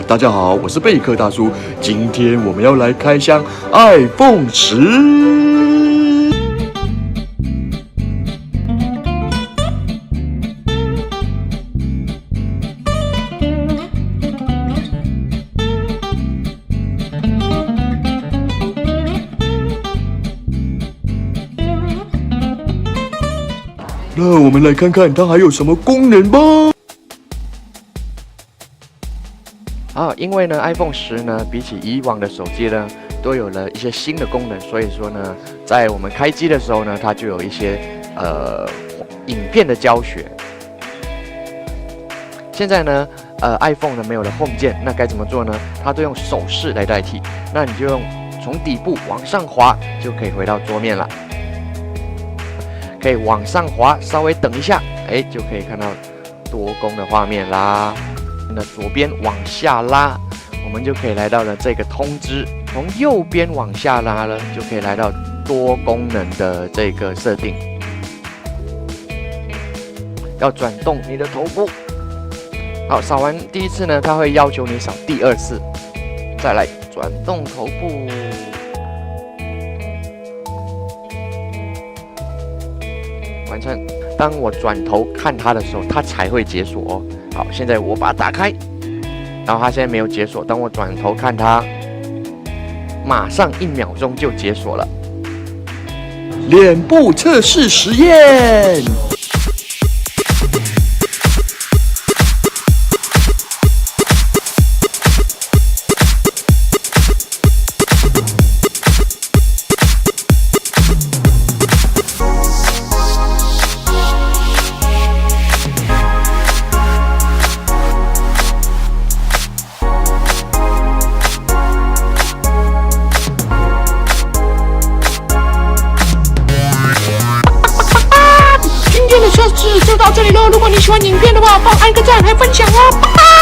大家好，我是贝克大叔。今天我们要来开箱 iPhone 10。那我们来看看它还有什么功能吧。因为呢 ，iPhone 10呢，比起以往的手机呢，都有了一些新的功能，所以说呢，在我们开机的时候呢，它就有一些影片的教学。现在呢，iPhone 呢没有了 Home 键，那该怎么做呢？它都用手势来代替，那你就用从底部往上滑，就可以回到桌面了。可以往上滑，稍微等一下，就可以看到多功的画面啦。那左边往下拉，我们就可以来到了这个通知；从右边往下拉呢，就可以来到多功能的这个设定。要转动你的头部。好，扫完第一次呢，它会要求你扫第二次，再来转动头部。完成。当我转头看它的时候，它才会解锁哦。好，现在我把它打开，然后它现在没有解锁。当我转头看它，马上1秒钟就解锁了。脸部测试实验。就到这里了。如果你喜欢影片的话，帮我按个赞，还分享哦。拜拜。